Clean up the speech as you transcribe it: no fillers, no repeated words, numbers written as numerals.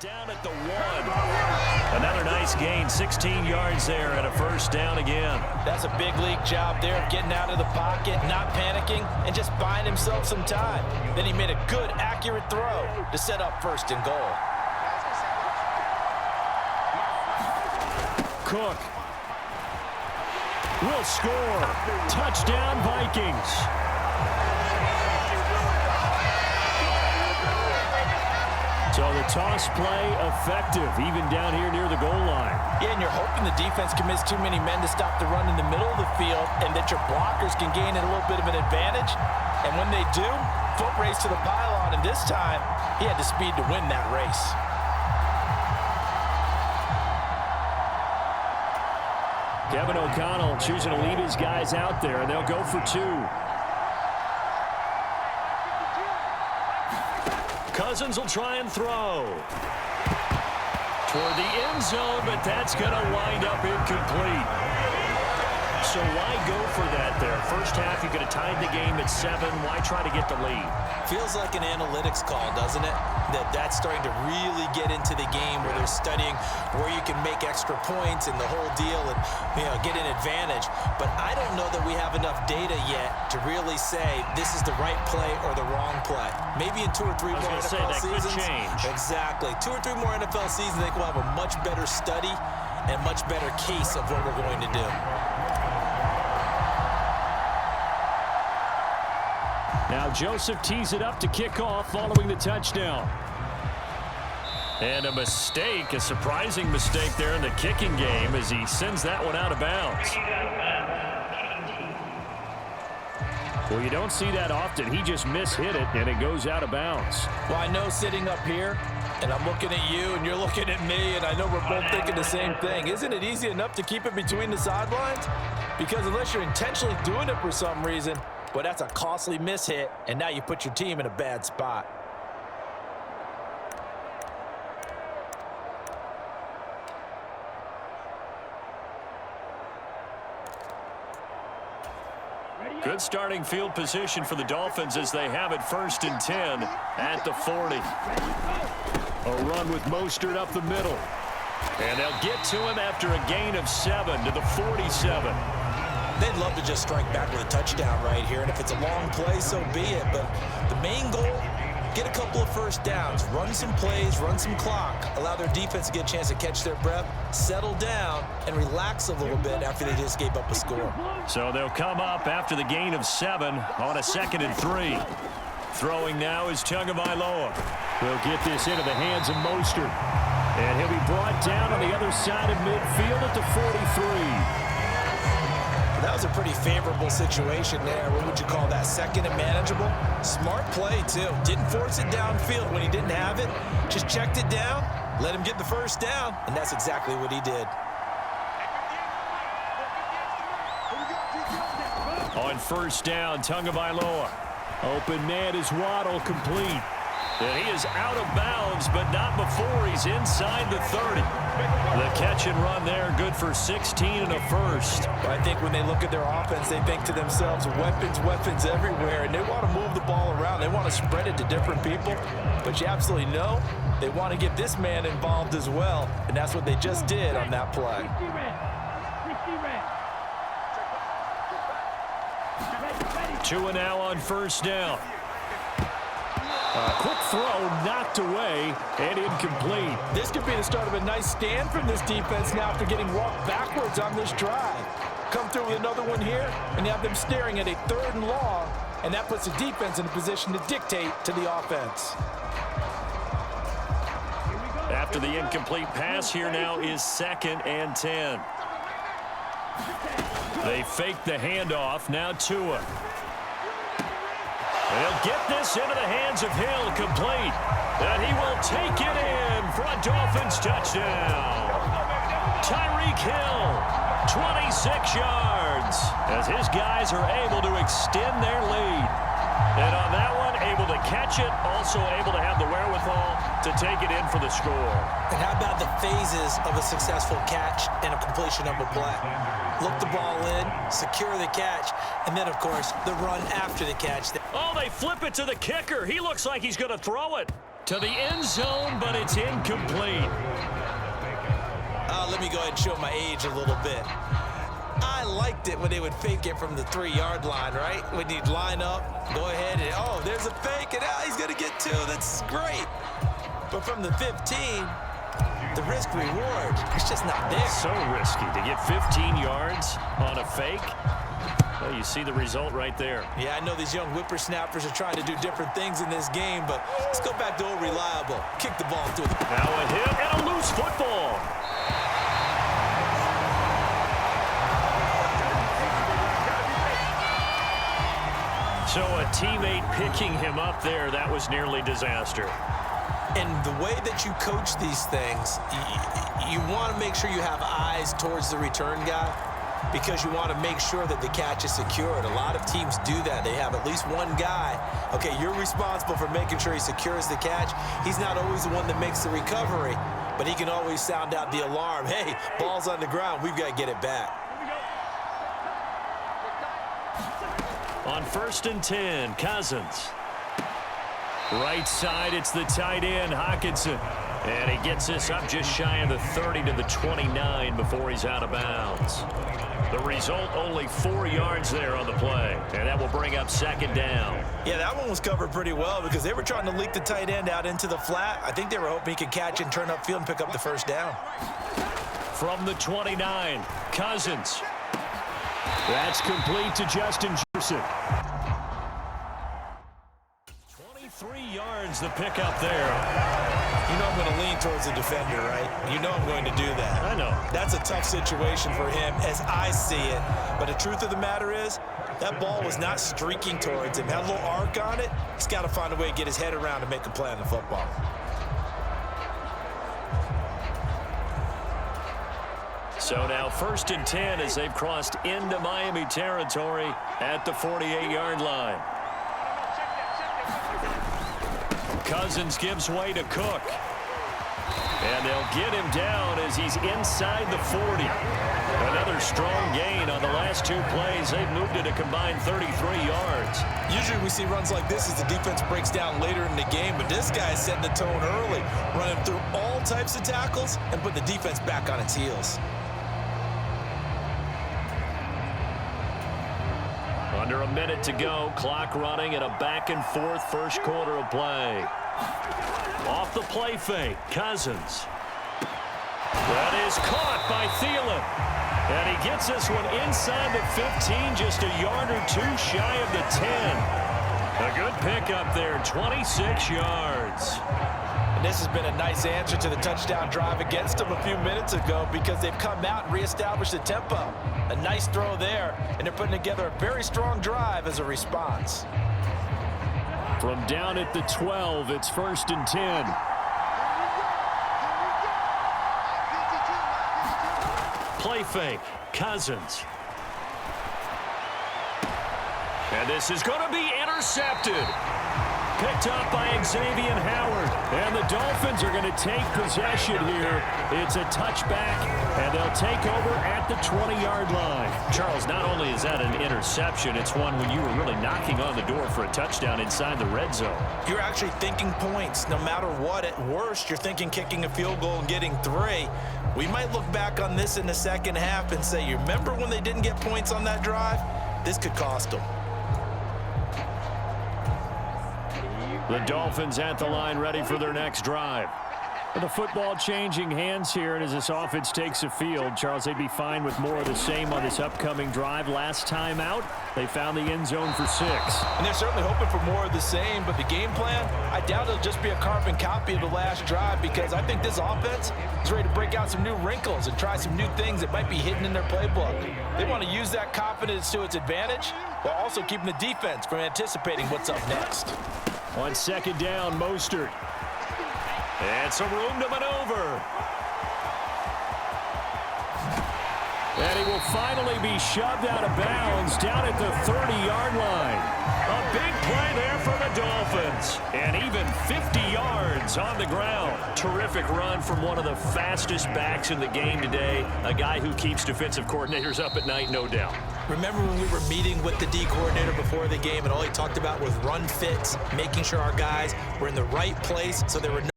down at the 1. Another nice gain, 16 yards there and a first down again. That's a big league job there of getting out of the pocket, not panicking, and just buying himself some time. Then he made a good, accurate throw to set up first and goal. Cook will score. Touchdown, Vikings. So the toss play effective, even down here near the goal line. Yeah, and you're hoping the defense commits too many men to stop the run in the middle of the field and that your blockers can gain a little bit of an advantage. And when they do, foot race to the pylon, and this time he had the speed to win that race. Kevin O'Connell choosing to lead his guys out there, and they'll go for 2. Cousins will try and throw toward the end zone, but that's going to wind up incomplete. So why go for that there? First half, you could have tied the game at 7. Why try to get the lead? Feels like an analytics call, doesn't it? That's starting to really get into the game where they're studying where you can make extra points and the whole deal and, get an advantage. But I don't know that we have enough data yet to really say this is the right play or the wrong play. Maybe in 2 or 3 more NFL seasons. Could change. Exactly. 2 or 3 more NFL seasons, I think we'll have a much better study and a much better case of what we're going to do. Now Joseph tees it up to kick off following the touchdown. And a mistake, a surprising mistake there in the kicking game as he sends that one out of bounds. Well, you don't see that often. He just mishit it, and it goes out of bounds. Well, I know sitting up here, and I'm looking at you, and you're looking at me, and I know we're both thinking the same thing. Isn't it easy enough to keep it between the sidelines? Because unless you're intentionally doing it for some reason, well, that's a costly mishit, and now you put your team in a bad spot. Good starting field position for the Dolphins as they have it 1st and 10 at the 40. A run with Mostert up the middle. And they'll get to him after a gain of 7 to the 47. They'd love to just strike back with a touchdown right here, and if it's a long play, so be it. But the main goal, get a couple of first downs, run some plays, run some clock, allow their defense to get a chance to catch their breath, settle down, and relax a little bit after they just gave up a score. So they'll come up after the gain of 7 on a 2nd and 3. Throwing now is Tagovailoa. We'll get this into the hands of Mostert. And he'll be brought down on the other side of midfield at the 43. That was a pretty favorable situation there. What would you call that? 2nd and manageable? Smart play, too. Didn't force it downfield when he didn't have it. Just checked it down, let him get the first down, and that's exactly what he did. On 1st down, Tagovailoa. Open man is Waddle, complete. And he is out of bounds, but not before he's inside the 30. The catch and run there, good for 16 and a first. I think when they look at their offense, they think to themselves, weapons, weapons everywhere, and they want to move the ball around. They want to spread it to different people, but you absolutely know they want to get this man involved as well, and that's what they just did on that play. Two and now on 1st down. A quick throw knocked away and incomplete. This could be the start of a nice stand from this defense now after getting walked backwards on this drive. Come through with another one here, and you have them staring at a 3rd and long, and that puts the defense in a position to dictate to the offense. After the incomplete pass, here now is 2nd and 10. They fake the handoff, now Tua. They'll get this into the hands of Hill, complete. And he will take it in for a Dolphins touchdown. Tyreek Hill, 26 yards, as his guys are able to extend their lead. And on that one, able to catch it, also able to have the wherewithal to take it in for the score. And how about the phases of a successful catch and a completion of a play? Look the ball in, secure the catch, and then, of course, the run after the catch. Oh, they flip it to the kicker. He looks like he's going to throw it. to the end zone, but it's incomplete. Let me go ahead and show my age a little bit. I liked it when they would fake it from the 3-yard line, right? When you'd line up, go ahead and, oh, there's a fake, and he's going to get 2. That's great. But from the 15, the risk-reward, it's just not there. So risky to get 15 yards on a fake. Well, you see the result right there. Yeah, I know these young whippersnappers are trying to do different things in this game, but let's go back to old reliable. Kick the ball through. Now a hit and a loose football. So a teammate picking him up there, that was nearly disaster. And the way that you coach these things, you want to make sure you have eyes towards the return guy because you want to make sure that the catch is secured. A lot of teams do that. They have at least one guy. Okay, you're responsible for making sure he secures the catch. He's not always the one that makes the recovery, but he can always sound out the alarm. Hey, ball's on the ground. We've got to get it back. On 1st and 10, Cousins. Right side, it's the tight end, Hockenson. And he gets this up just shy of the 30 to the 29 before he's out of bounds. The result, only 4 yards there on the play. And that will bring up 2nd down. Yeah, that one was covered pretty well because they were trying to leak the tight end out into the flat. I think they were hoping he could catch and turn upfield and pick up the 1st down. From the 29, Cousins. That's complete to Justin Jefferson. 23 yards the pickup there. You know I'm going to lean towards the defender, right? You know I'm going to do that. I know. That's a tough situation for him as I see it. But the truth of the matter is, that ball was not streaking towards him. Had a little arc on it. He's got to find a way to get his head around and make a play on the football. So now 1st and 10 as they've crossed into Miami territory at the 48-yard line. Cousins gives way to Cook. And they'll get him down as he's inside the 40. Another strong gain on the last 2 plays. They've moved it a combined 33 yards. Usually we see runs like this as the defense breaks down later in the game, but this guy is setting the tone early, running through all types of tackles and putting the defense back on its heels. Under a minute to go, clock running and a back-and-forth first quarter of play. Off the play fake, Cousins. That is caught by Thielen. And he gets this one inside the 15, just a yard or 2 shy of the 10. A good pickup there, 26 yards. And this has been a nice answer to the touchdown drive against them a few minutes ago because they've come out and reestablished the tempo. A nice throw there, and they're putting together a very strong drive as a response. From down at the 12, it's 1st and 10. Play fake, Cousins. And this is going to be intercepted. Picked up by Xavier Howard. And the Dolphins are going to take possession here. It's a touchback, and they'll take over at the 20-yard line. Charles, not only is that an interception, it's one when you were really knocking on the door for a touchdown inside the red zone. You're actually thinking points. No matter what, at worst, you're thinking kicking a field goal and getting 3. We might look back on this in the second half and say, you remember when they didn't get points on that drive? This could cost them. The Dolphins at the line, ready for their next drive. The football changing hands here, and as this offense takes a field, Charles, they'd be fine with more of the same on this upcoming drive. Last time out, they found the end zone for 6. And they're certainly hoping for more of the same, but the game plan, I doubt it'll just be a carbon copy of the last drive because I think this offense is ready to break out some new wrinkles and try some new things that might be hidden in their playbook. They want to use that confidence to its advantage while also keeping the defense from anticipating what's up next. On 2nd down, Mostert. And some room to maneuver. And he will finally be shoved out of bounds down at the 30-yard line. A big play there for the Dolphins. And even 50 yards on the ground. Terrific run from one of the fastest backs in the game today. A guy who keeps defensive coordinators up at night, no doubt. Remember when we were meeting with the D coordinator before the game and all he talked about was run fits, making sure our guys were in the right place so there were no